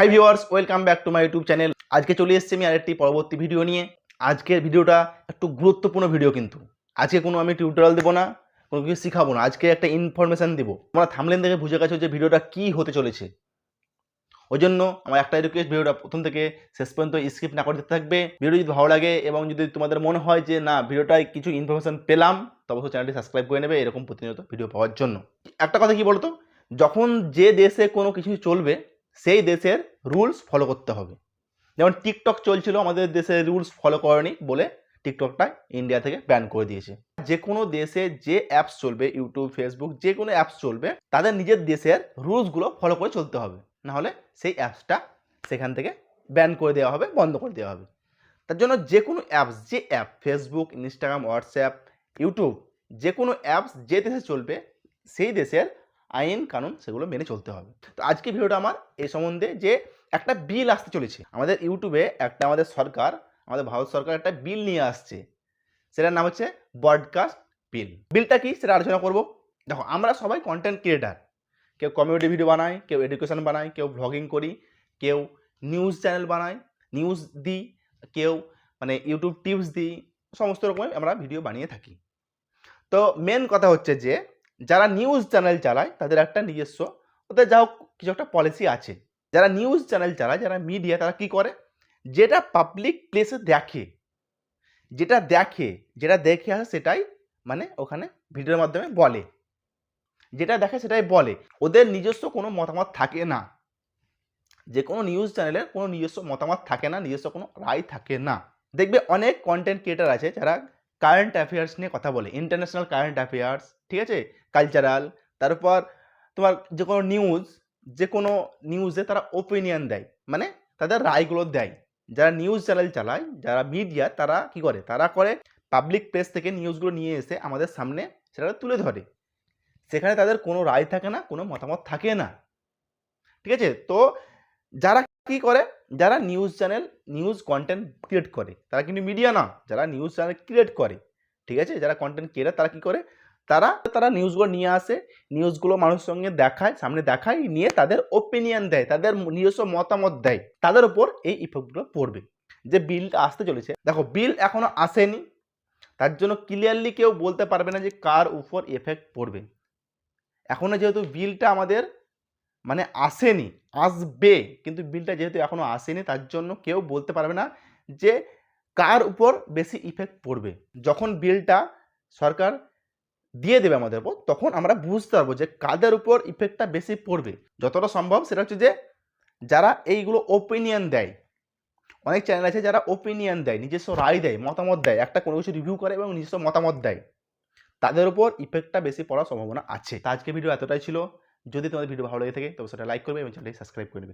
Hi viewers, welcome back to my YouTube channel. আজকে চলে এসেছি আমি আরেকটি পরবর্তী ভিডিও নিয়ে। আজকের ভিডিওটা একটু গুরুত্বপূর্ণ ভিডিও, কিন্তু আজকে কোনো আমি টিউটোরিয়াল দেবো না, কোনো কিছু শিখাবো না। আজকে একটা ইনফরমেশন দেবো। তোমরা থাম্বনেল দেখে বুঝে গেছো যে ভিডিওটা কি হতে চলেছে। ওই জন্য আমার একটা রিকোয়েস্ট, ভিডিওটা প্রথম থেকে শেষ পর্যন্ত স্কিপ না করে দেখতে থাকবে। ভিডিও যদি ভালো লাগে এবং যদি তোমাদের মনে হয় যে না ভিডিওটায় কিছু ইনফরমেশন পেলাম, তবে চ্যানেলটি সাবস্ক্রাইব করে নেবে এরকম প্রতিনিয়ত ভিডিও পাওয়ার জন্য। একটা কথা কি বলতো, যখন যে দেশে কোনো কিছু চলবে সেই দেশের রুলস ফলো করতে হবে। যেমন টিকটক চলছিল, আমাদের দেশে রুলস ফলো করেনি বলে টিকটকটা ইন্ডিয়া থেকে ব্যান করে দিয়েছে। যে কোনো দেশে যে অ্যাপস চলবে, ইউটিউব, ফেসবুক, যে কোনো অ্যাপস চলবে, তাদের নিজের দেশের রুলসগুলো ফলো করে চলতে হবে, নাহলে সেই অ্যাপসটা সেখান থেকে ব্যান করে দেওয়া হবে, বন্ধ করে দেওয়া হবে। তার জন্য যে কোনো অ্যাপস, যে app Facebook, Instagram, WhatsApp, YouTube, যে কোনো অ্যাপস যে দেশে চলবে সেই দেশের আইন কানুন সেগুলো মেনে চলতে হবে। তো আজকে ভিডিওটা আমার এই সম্বন্ধে যে একটা বিল আসতে চলেছে আমাদের ইউটিউবে, একটা আমাদের সরকার, আমাদের ভারত সরকার একটা বিল নিয়ে আসছে, সেটার নাম হচ্ছে ব্রডকাস্ট বিল। বিলটা কি সেটা আলোচনা করব। দেখো, আমরা সবাই কন্টেন্ট ক্রিয়েটার, কেউ কমেডি ভিডিও বানায়, কেউ এডুকেশন বানায়, কেউ ব্লগিং করি, কেউ নিউজ চ্যানেল বানায়, নিউজ দিই, কেউ মানে ইউটিউব টিপস দিই, সমস্ত রকমের আমরা ভিডিও বানিয়ে থাকি। তো মেন কথা হচ্ছে যে যারা নিউজ চ্যানেল চালায় তাদের একটা নিজস্ব, ওদের যা হোক কিছু একটা পলিসি আছে। যারা নিউজ চ্যানেল চালায়, যারা মিডিয়া, তারা কি করে, যেটা পাবলিক প্লেসে দেখে, যেটা দেখে আসে সেটাই মানে ওখানে ভিডিওর মাধ্যমে বলে, যেটা দেখে সেটাই বলে। ওদের নিজস্ব কোনো মতামত থাকে না। যে কোনো নিউজ চ্যানেলের কোনো নিজস্ব মতামত থাকে না, নিজস্ব কোনো রায় থাকে না। দেখবে অনেক কন্টেন্ট ক্রিয়েটার আছে যারা কারেন্ট অ্যাফেয়ার্স নিয়ে কথা বলে, ইন্টারন্যাশনাল কারেন্ট অ্যাফেয়ার্স, ঠিক আছে, কালচারাল, তারপর তোমার যে কোনো নিউজে তারা ওপিনিয়ন দেয়, মানে তাদের রায়গুলো দেয়। যারা নিউজ চ্যানেল চালায়, যারা মিডিয়া, তারা কি করে, তারা করে পাবলিক প্লেস থেকে নিউজগুলো নিয়ে এসে আমাদের সামনে সেটা তুলে ধরে। সেখানে তাদের কোনো রায় থাকে না, কোনো মতামত থাকে না, ঠিক আছে। তো যারা কি করে, যারা news channel, news content create করে, তারা কিন্তু মিডিয়া না, যারা নিউজ চ্যানেল ক্রিয়েট করে, ঠিক আছে, যারা কন্টেন্ট ক্রিয়েটার, তারা কি করে, তারা নিউজগুলো নিয়ে আসে, নিউজগুলো মানুষের সঙ্গে দেখায়, সামনে দেখায়, নিয়ে তাদের ওপিনিয়ন দেয়, তাদের নিজস্ব মতামত দেয়, তাদের উপর এই ইফেক্টগুলো পড়বে। যে বিলটা আসতে চলেছে, দেখো বিল এখনো আসেনি, তার জন্য ক্লিয়ারলি কেউ বলতে পারবে না যে কার উপর এফেক্ট পড়বে। এখনো যেহেতু বিলটা আমাদের মানে আসেনি, আসবে, কিন্তু বিলটা যেহেতু এখনো আসেনি, তার জন্য কেউ বলতে পারবে না যে কার উপর বেশি ইফেক্ট পড়বে। যখন বিলটা সরকার দিয়ে দেবে আমাদের উপর, তখন আমরা বুঝতে পারবো যে কাদের উপর ইফেক্টটা বেশি পড়বে। যতটা সম্ভব সেটা হচ্ছে যে যারা এইগুলো ওপিনিয়ন দেয়, অনেক চ্যানেল আছে যারা ওপিনিয়ন দেয়, নিজস্ব রায় দেয়, মতামত দেয়, একটা কোনো কিছু রিভিউ করে এবং নিজস্ব মতামত দেয়, তাদের উপর ইফেক্টটা বেশি পড়ার সম্ভাবনা আছে। আজকে ভিডিও এতটাই ছিল। যদি তোমাদের ভিডিও ভালো লেগে থাকে তবে সেটা লাইক করবে এবং চ্যানেলটি সাবস্ক্রাইব করে নেবে।